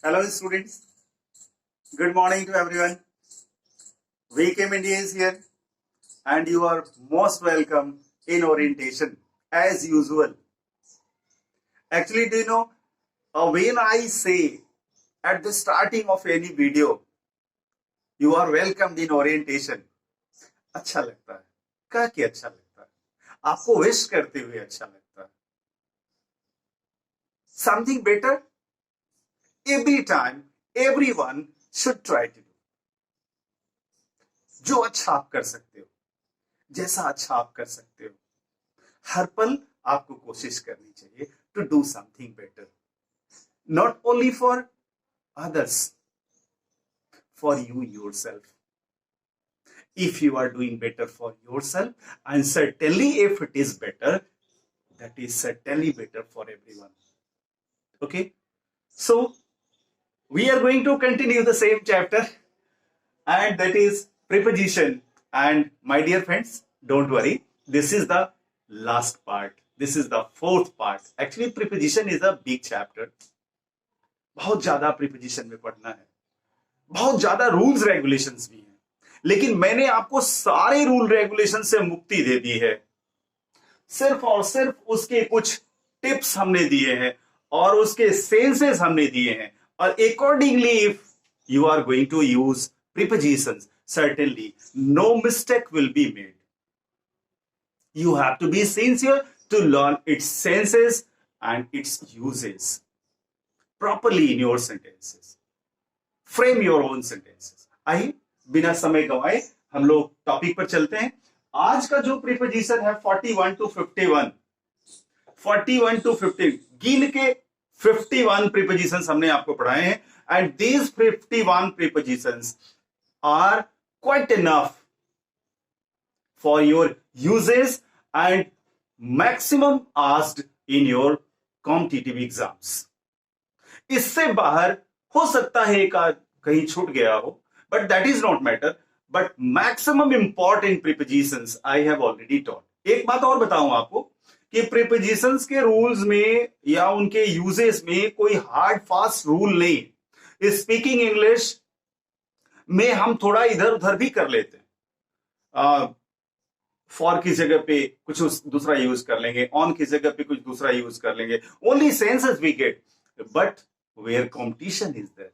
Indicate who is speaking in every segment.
Speaker 1: Hello students, good morning to everyone. VKM India is here and you are most welcome in orientation as usual. Actually, do you know, when I say at the starting of any video, you are welcomed in orientation, अच्छा लगता है, क्या कि अच्छा लगता है, आपको wish करते हुए अच्छा लगता है. Something better? Every time, everyone should try to do. जो अच्छा आप कर सकते हो, जैसा अच्छा आप कर सकते हो, हर पल आपको कोशिश करनी चाहिए to do something better, not only for others, for you yourself. If you are doing better for yourself, and certainly if it is better, that is certainly better for everyone. Okay, so we are going to continue the same chapter, and that is preposition. And my dear friends, don't worry, this is the last part, this is the fourth part. Actually preposition is a big chapter, बहुत ज्यादा preposition में पढ़ना है, बहुत ज्यादा rules regulations भी हैं, लेकिन मैंने आपको सारे रूल रेगुलेशन से मुक्ति दे दी है. सिर्फ और सिर्फ उसके कुछ टिप्स हमने दिए हैं और उसके सेंसेस हमने दिए हैं, और accordingly if you are going to use prepositions, certainly no mistake will be made. You have to be sincere to learn its senses and its uses properly in your sentences. Frame your own sentences. आइए बिना समय गंवाए हम लोग topic पर चलते हैं. आज का जो प्रीपोजिशन है 41 to 51, 41 to 50, गिन के 51 प्रीपोजिशंस हमने आपको पढ़ाए हैं, and these 51 prepositions are quite enough for your uses and maximum asked in your competitive exams. इससे बाहर हो सकता है एक कहीं छूट गया हो, but that is not matter. But maximum important prepositions I have already taught. एक बात और बताऊं आपको कि prepositions के रूल्स में या उनके यूजेस में कोई हार्ड फास्ट रूल नहीं. स्पीकिंग इंग्लिश में हम थोड़ा इधर उधर भी कर लेते हैं. फॉर की जगह पे कुछ दूसरा यूज कर लेंगे, ऑन की जगह पे कुछ दूसरा यूज कर लेंगे. Only senses we get, but where competition is there,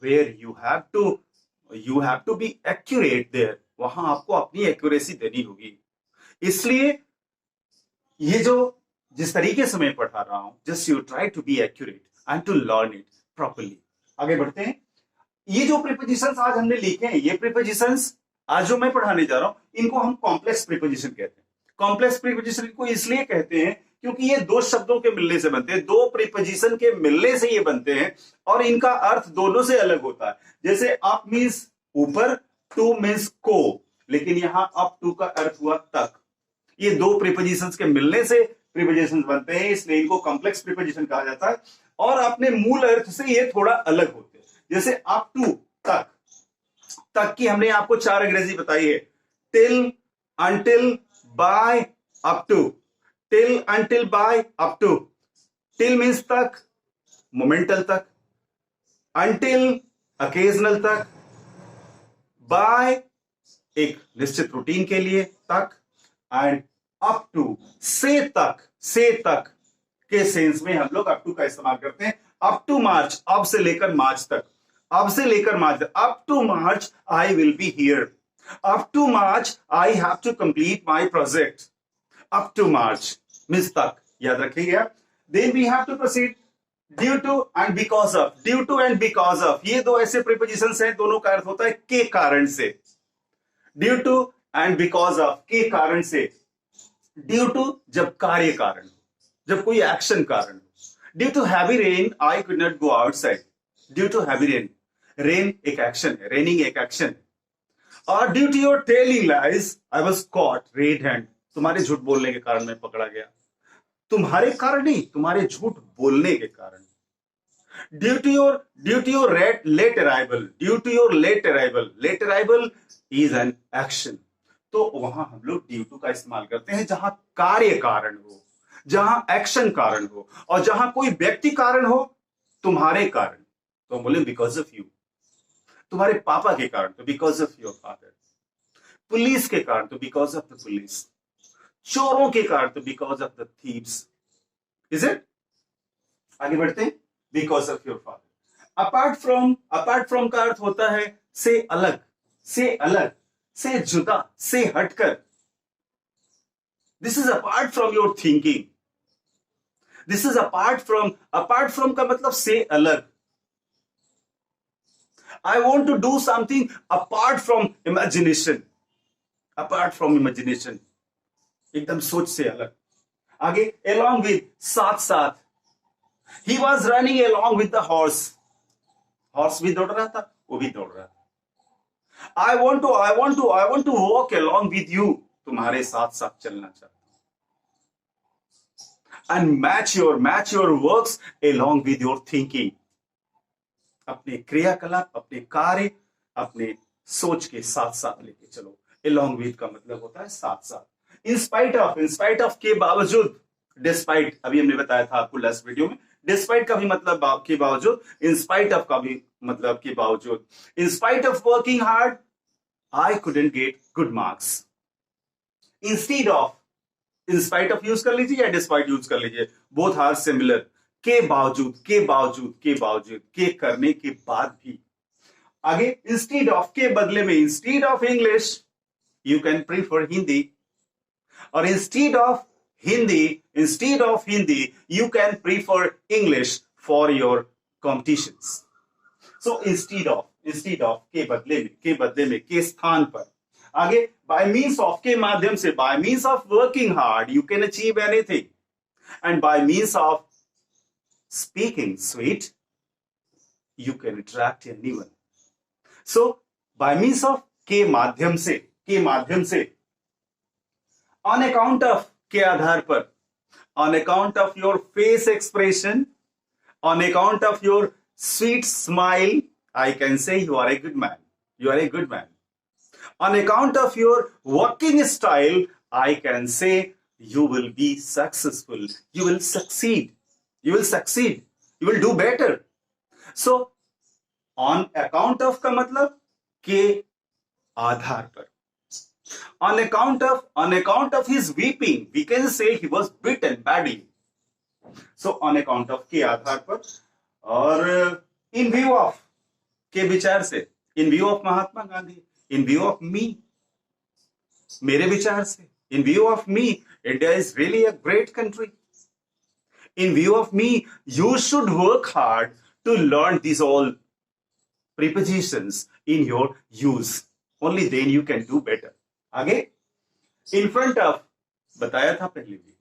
Speaker 1: where you have to be accurate there, वहां आपको अपनी एक्यूरेसी देनी होगी. इसलिए ये जो जिस तरीके से मैं पढ़ा रहा हूं, just you try to be accurate and to learn it properly. आगे बढ़ते हैं. ये जो प्रीपोजिशंस आज हमने लिखे हैं, ये प्रीपोजिशंस आज जो मैं पढ़ाने जा रहा हूं, इनको हम कॉम्प्लेक्स प्रीपोजिशन कहते हैं. कॉम्प्लेक्स प्रीपोजिशन को इसलिए कहते हैं क्योंकि ये दो शब्दों के मिलने से बनते हैं, दो प्रीपोजिशन के मिलने से ये बनते हैं, और इनका अर्थ दोनों से अलग होता है. जैसे अप मीन्स ऊपर, टू मीन्स को, लेकिन यहां अप टू का अर्थ हुआ तक. ये दो प्रीपोजिशंस के मिलने से प्रीपोजिशंस बनते हैं, इसलिए इनको कॉम्प्लेक्स प्रीपोजिशन कहा जाता है, और अपने मूल अर्थ से ये थोड़ा अलग होते हैं. जैसे अप टू, तक, तक की हमने आपको चार अंग्रेजी बताई है. Till, until, by, up to. Till, until, by, up to. Till means तक, मोमेंटल तक. अंटिल अकेजनल तक. बाय एक निश्चित रूटीन के लिए तक. एंड अप टू से तक के सेंस में हम लोग अप टू का इस्तेमाल करते हैं. अप टू मार्च, अब से लेकर मार्च तक, अब से लेकर मार्च तक. Up to March I will be here. Up to March I have to complete my project. Up to March means तक, याद रखिएगा. Then we have to proceed. Due to and because of. Due to and because of, ये दो ऐसे prepositions हैं, दोनों का अर्थ होता है के कारण से. Due to and because of, के कारण से. ड्यू टू जब कार्य कारण, जब कोई एक्शन कारण. Due to heavy rain I could not go outside. Due to heavy rain, rain एक एक्शन है, रेनिंग एक एक्शन है. और due to your telling lies I was caught red hand, तुम्हारे झूठ बोलने के कारण मैं पकड़ा गया. तुम्हारे कारण नहीं, तुम्हारे झूठ बोलने के कारण. Due to your late arrival. Due to your late arrival, late arrival is an action. तो वहां हम लोग ड्यू टू का इस्तेमाल करते हैं जहां कार्य कारण हो, जहां एक्शन कारण हो, और जहां कोई व्यक्ति कारण हो तुम्हारे कारण, तो हम बोले बिकॉज ऑफ यू। तुम्हारे पापा के कारण, तो because of your father. Police के कारण, तो बिकॉज ऑफ द पुलिस। चोरों के कारण, तो because of the thieves. Is it? आगे बढ़ते हैं। Because of your father. Apart from का अर्थ होता है से अलग, से अलग, से जुदा, से हटकर। This is apart from your thinking. This is apart from का मतलब से अलग। I want to do something apart from imagination. Apart from imagination, एकदम सोच से अलग। आगे, along with, साथ साथ। He was running along with the horse. Horse भी दौड़ रहा था, वो भी दौड़ रहा था। I want to walk along with you. तुम्हारे साथ साथ चलना चाहता हूं। And match your works along with your thinking. अपने क्रियाकलाप, अपने कार्य, अपने सोच के साथ साथ लेके चलो। along with का मतलब होता है साथ साथ। in spite of के बावजूद, despite अभी हमने बताया था आपको लास्ट वीडियो में, despite का भी मतलब के बावजूद, in spite of का भी मतलब के बावजूद। in spite of working hard, I couldn't get good marks. instead of, in spite of use कर लीजिए या despite यूज कर लीजिए, both are similar। के बावजूद, के करने के बाद भी। आगे, instead of के बदले में, instead of English you can prefer Hindi, और instead of Hindi you can prefer English for your competitions. So instead of के बदले में, के स्थान पर। आगे, by means of के माध्यम से, by means of working hard you can achieve anything, and by means of speaking sweet you can attract anyone. So by means of के माध्यम से, on account of के आधार पर, on account of your face expression, on account of your sweet smile, I can say you are a good man. On account of your walking style, I can say you will be successful. You will succeed. You will do better. So on account of का मतलब के आधार पर। On account of his weeping, we can say he was beaten badly. So on account of के आधार पर, और in view of के विचार से, in view of Mahatma Gandhi, in view of me, मेरे विचार से, in view of me, India is really a great country. In view of me, you should work hard to learn these all prepositions in your use. Only then you can do better. आगे, in front of बताया था पहले भी।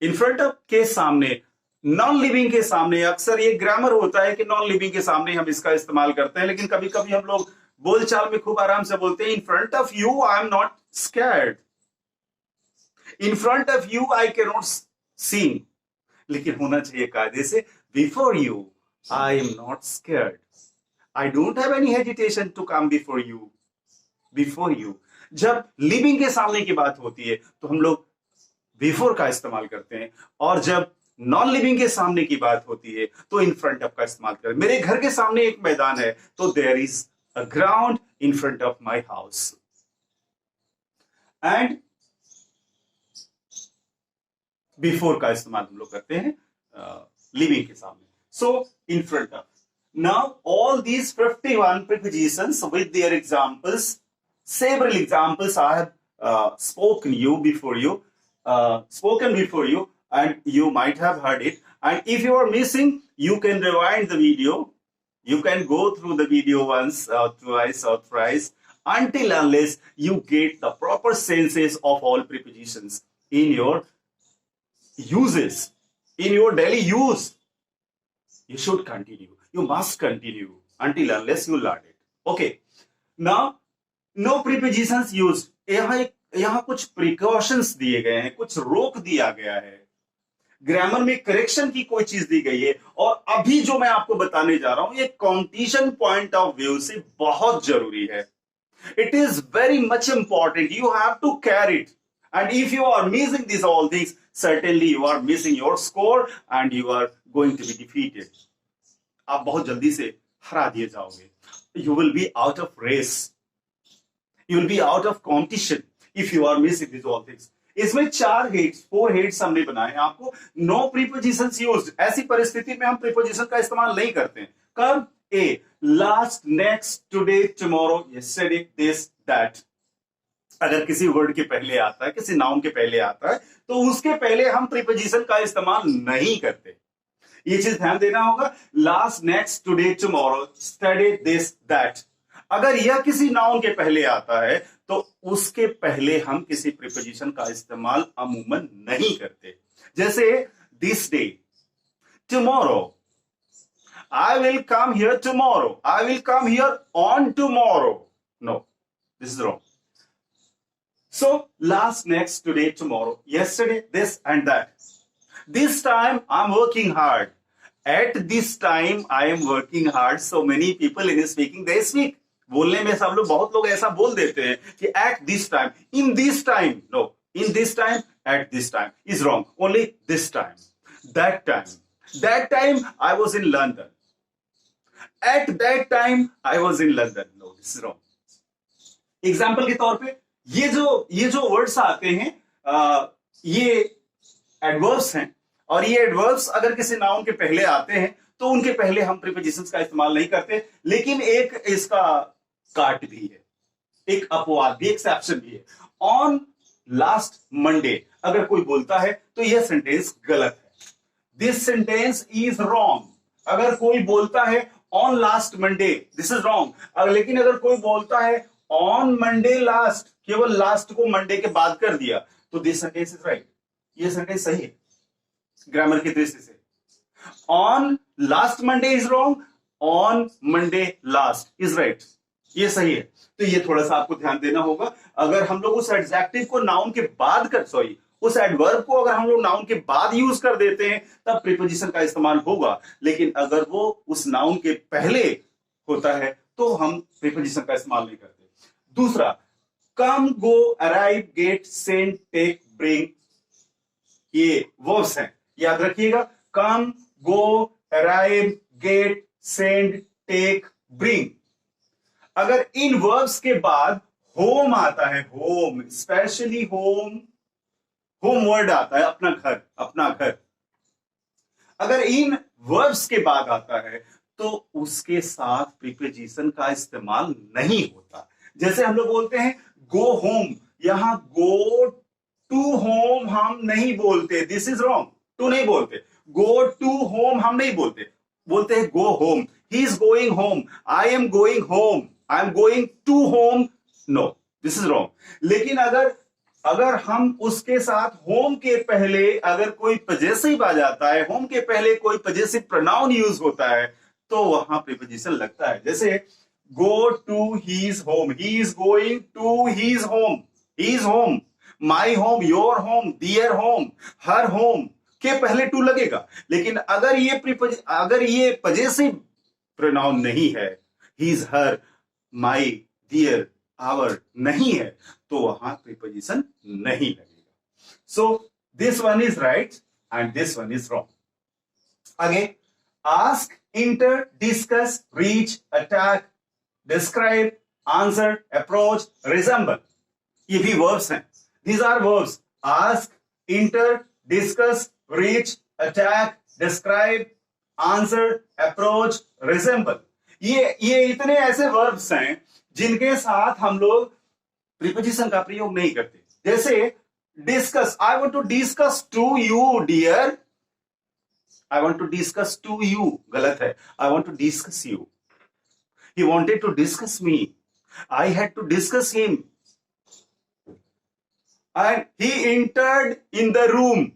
Speaker 1: in front of के सामने, non living के सामने, अक्सर ये ग्रामर होता है कि नॉन लिविंग के सामने हम इसका इस्तेमाल करते हैं, लेकिन कभी कभी हम लोग बोलचाल में खूब आराम से बोलते हैं, in front of you I am not scared, in front of you I can not sing, लेकिन होना चाहिए कायदे से, before you I am not scared, I don't have any hesitation to come before you. जब living के सामने की बात होती है तो हम लोग बिफोर का इस्तेमाल करते हैं, और जब नॉन लिविंग के सामने की बात होती है तो इन फ्रंट ऑफ का इस्तेमाल करते हैं। मेरे घर के सामने एक मैदान है तो there is a ground in front of my house, and before का इस्तेमाल हम लोग करते हैं लिविंग के सामने। So in front of. Now all these 51 prepositions with their examples, several examples I have spoken before you, and you might have heard it. And if you are missing, you can rewind the video. You can go through the video once, twice or thrice, until unless you get the proper senses of all prepositions in your uses, in your daily use. You should continue. You must continue until unless you learn it. Okay. Now, no prepositions used. यहाँ कुछ precautions दिए गए हैं, कुछ रोक दिया गया है, ग्रामर में करेक्शन की कोई चीज दी गई है, और अभी जो मैं आपको बताने जा रहा हूं ये कॉम्पिटिशन पॉइंट ऑफ व्यू से बहुत जरूरी है। It is very much important, you have to carry it, and if you are missing this all things, certainly you are missing your score and you are going to be defeated. आप बहुत जल्दी से हरा दिए जाओगे. You will be out of race. You will be out of competition if you are missing these all things. इसमें 4 heads हमने बनाए हैं आपको. No prepositions used. ऐसी परिस्थिति में हम प्रीपोजिशन का इस्तेमाल नहीं करते हैं. कब? A, last, next, today, tomorrow, yesterday, this, that. अगर किसी वर्ड के पहले आता है, किसी नाउन के पहले आता है, तो उसके पहले हम प्रीपोजिशन का इस्तेमाल नहीं करते. ये चीज ध्यान देना होगा. Last, next, today, tomorrow, study, this, that. अगर यह किसी नाउन के पहले आता है तो उसके पहले हम किसी प्रीपोजिशन का इस्तेमाल अमूमन नहीं करते. जैसे this day, tomorrow, I will come here tomorrow, I will come here on tomorrow. No, this is wrong. So last, next, today, tomorrow, yesterday, this and that. This time I'm working hard. At this time I am working hard. So many people in speaking they speak. बोलने में सब लोग, बहुत लोग ऐसा बोल देते हैं कि at this time, in this time. No, in this time, at this time is wrong. Only this time, that time. That time I was in London. At that time I was in London. No, this is wrong. Example के तौर पे ये जो words आते हैं ये adverbs हैं, और ये एडवर्ब्स अगर किसी नाउन के पहले आते हैं तो उनके पहले हम प्रीपोजिशंस का इस्तेमाल नहीं करते. लेकिन एक इसका काट भी है, एक अपवाद भी, एक्सेप्शन भी है. ऑन लास्ट मंडे अगर कोई बोलता है तो यह सेंटेंस गलत है. This sentence is wrong. अगर कोई बोलता है on last Monday, this is wrong. लेकिन अगर कोई बोलता है ऑन मंडे लास्ट, केवल लास्ट को मंडे के बाद कर दिया, तो दिस सेंटेंस इज राइट. ये सेंटेंस सही है ग्रामर की दृष्टि से. On last Monday is wrong, on Monday last is right. ये सही है. तो ये थोड़ा सा आपको ध्यान देना होगा. अगर हम लोग उस एडजेक्टिव को नाउन के बाद उस एडवर्ब को अगर हम लोग नाउन के बाद यूज कर देते हैं तब प्रीपोजिशन का इस्तेमाल होगा. लेकिन अगर वो उस नाउन के पहले होता है तो हम प्रीपोजिशन का इस्तेमाल नहीं करते. दूसरा, come, go, arrive, get, send, take, bring, ये वर्ब्स हैं. याद रखिएगा. Come, go, arrive, get, send, take, bring. अगर इन वर्ब्स के बाद होम आता है, होम, स्पेशली होम वर्ड आता है, अपना घर. अगर इन वर्ब्स के बाद आता है तो उसके साथ प्रीपोजिशन का इस्तेमाल नहीं होता. जैसे हम लोग बोलते हैं गो होम, यहां गो टू होम हम नहीं बोलते. This is wrong. टू नहीं बोलते. गो टू होम हम नहीं बोलते. बोलते हैं go home. He is going home. I am going home. I am going to home. No, this is wrong. लेकिन अगर हम उसके साथ होम के पहले अगर कोई पजेसिव आ जाता है, होम के पहले कोई पजेसिव प्रोनाउन यूज होता है, तो वहां प्रीपोजिशन लगता है. जैसे go to his home, he is going to his home, my home, your home, their home, her home के पहले टू लगेगा. लेकिन अगर ये पजेसिव प्रोनाउन नहीं है, his, her, my, their, our नहीं है, तो वहां प्रीपोजिशन नहीं लगेगा. So this one is right and this one is wrong. Again, ask, enter, discuss, reach, attack, describe, answer, approach, resemble, ये भी verbs हैं. These are verbs. Ask, enter, discuss, reach, attack, describe, answer, approach, resemble. ये इतने ऐसे verbs हैं जिनके साथ हम लोग प्रीपोजिशन का प्रयोग नहीं करते. जैसे discuss, I want to discuss to you, dear. I want to discuss to you, गलत है. I want to discuss you. He wanted to discuss me. I had to discuss him. And he entered in the room.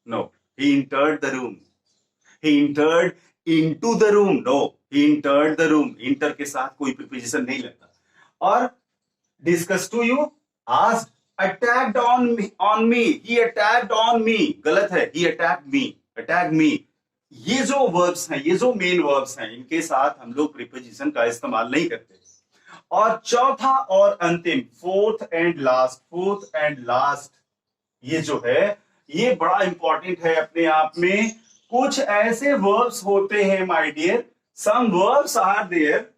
Speaker 1: No, he entered the room. He entered into the room. No, he entered the room. Enter के साथ कोई preposition नहीं लगता. और discuss to you, asked, attacked on me. He attacked on me. गलत है. He attacked me. Attacked me. ये जो वर्ब्स हैं, ये जो मेन वर्ब्स हैं, इनके साथ हम लोग प्रीपोजिशन का इस्तेमाल नहीं करते. और चौथा और अंतिम, फोर्थ एंड लास्ट, ये जो है ये बड़ा इंपॉर्टेंट है अपने आप में. कुछ ऐसे वर्ब्स होते हैं my dear some verbs are there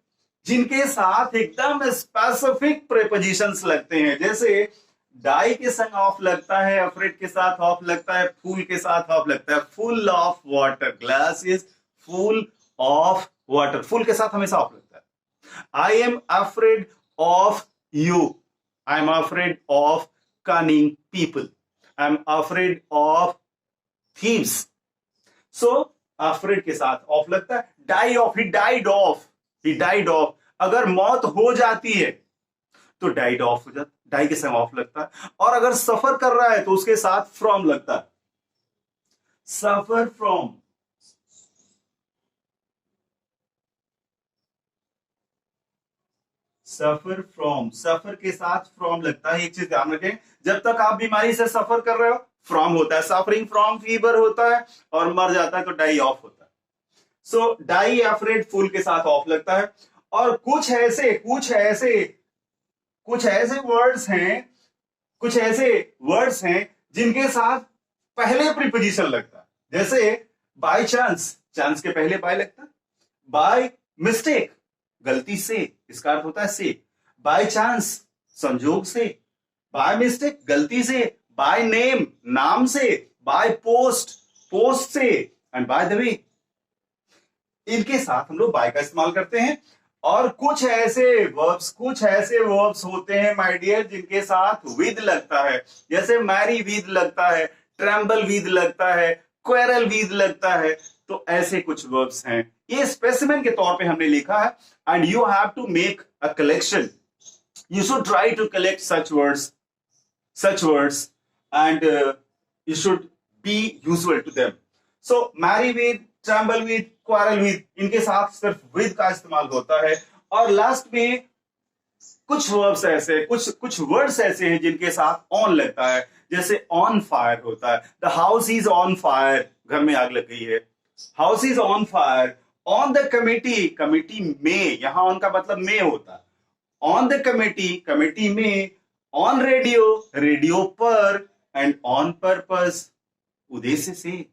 Speaker 1: जिनके साथ एकदम स्पेसिफिक प्रीपोजिशंस लगते हैं, जैसे डाई के संग ऑफ लगता है, अफ्रेड के साथ ऑफ लगता है, फूल के साथ ऑफ लगता है। Full of water, glass is full of water, full के साथ हमेशा ऑफ लगता है। I am afraid of you, I am afraid of cunning people, I am afraid of thieves. So afraid के साथ ऑफ लगता है। Die of, he died of, he died of. अगर मौत हो जाती है तो डाइड ऑफ हो जाता, डाई के संग ऑफ लगता है। और अगर सफर कर रहा है तो उसके साथ फ्रॉम लगता है। सफर फ्रॉम, सफर फ्रॉम, सफर के साथ फ्रॉम लगता है। एक चीज ध्यान रखें, जब तक आप बीमारी से सफर कर रहे हो फ्रॉम होता है, सफरिंग फ्रॉम फीवर होता है, और मर जाता है तो डाई ऑफ होता है। सो डाई अफ्रेड फुल के साथ ऑफ लगता है। और कुछ ऐसे वर्ड्स हैं जिनके साथ पहले प्रीपोजिशन लगता है, जैसे बाय चांस, चांस के पहले बाय लगता है। बाय मिस्टेक, गलती से, इसका अर्थ होता है से। बाय चांस, संजोग से। बाय मिस्टेक, गलती से। बाय नेम, नाम से। बाय पोस्ट, पोस्ट से। एंड बाय द वे, इनके साथ हम लोग बाय का इस्तेमाल करते हैं। और कुछ ऐसे वर्ब्स होते हैं माय डियर जिनके साथ विद लगता है, जैसे मैरी विद लगता है, ट्रेम्बल विद लगता है, क्वेरल विद लगता है। तो ऐसे कुछ वर्ब्स हैं, ये स्पेसिमेन के तौर पे हमने लिखा है। And you have to make a collection, you should try to collect such words and you should be usual to them. So marry with, tremble with, quarrel with, इनके साथ सिर्फ with का इस्तेमाल होता है। और लास्ट में कुछ वर्ब्स ऐसे, कुछ वर्ड्स ऐसे हैं जिनके साथ ऑन लगता है, जैसे ऑन फायर होता है। The house is on fire, घर में आग लग गई है। House is on fire. On the committee, committee में, यहां ऑन का मतलब में होता है। ऑन द कमिटी, कमिटी में। ऑन रेडियो, रेडियो पर। एंड ऑन पर्पस, उद्देश्य से।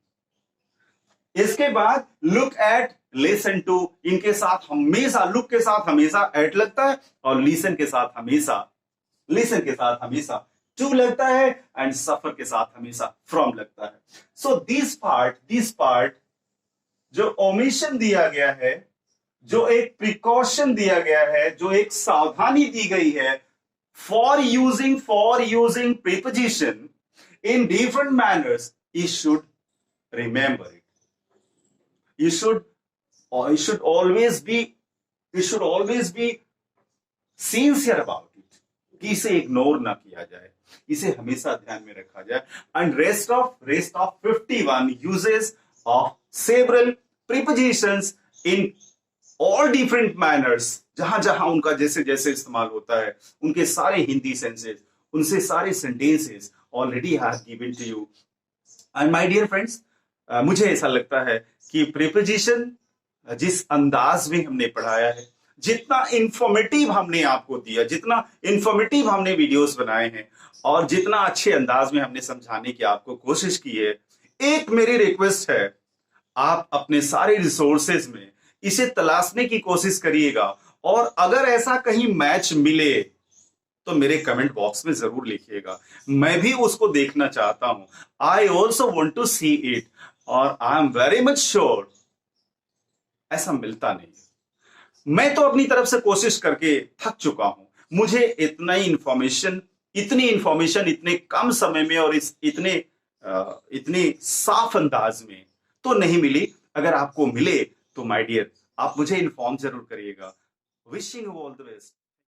Speaker 1: इसके बाद लुक एट, लिसन टू, इनके साथ हमेशा, लुक के साथ हमेशा एट लगता है, और लिसन के साथ हमेशा टू लगता है, एंड सफर के साथ हमेशा फ्रॉम लगता है। सो दिस पार्ट जो ओमिशन दिया गया है, जो एक प्रिकॉशन दिया गया है, जो एक सावधानी दी गई है, for using preposition in different manners, you should remember it. You should always be sincere about it, कि इसे इग्नोर ना किया जाए, इसे हमेशा ध्यान में रखा जाए। And rest of 51 uses of several prepositions in all different manners, जहां जहां उनका जैसे जैसे इस्तेमाल होता है, उनके सारे हिंदी सेंसेस, उनसे सारे sentences already have given to you. And my dear friends, मुझे ऐसा लगता है कि प्रीपोजिशन जिस अंदाज में हमने पढ़ाया है, जितना इंफॉर्मेटिव हमने आपको दिया, जितना इंफॉर्मेटिव हमने वीडियोस बनाए हैं, और जितना अच्छे अंदाज में हमने समझाने की आपको कोशिश की है, एक मेरी रिक्वेस्ट है, आप अपने सारे रिसोर्सेज में इसे तलाशने की कोशिश करिएगा। और अगर ऐसा कहीं मैच मिले तो मेरे कमेंट बॉक्स में जरूर लिखिएगा, मैं भी उसको देखना चाहता हूं। I also want to see it. और I am very much sure ऐसा मिलता नहीं। मैं तो अपनी तरफ से कोशिश करके थक चुका हूं। मुझे इतनी इंफॉर्मेशन इतने कम समय में और इतने साफ अंदाज में तो नहीं मिली। अगर आपको मिले तो माय डियर, आप मुझे इन्फॉर्म जरूर करिएगा। Wishing you all the best.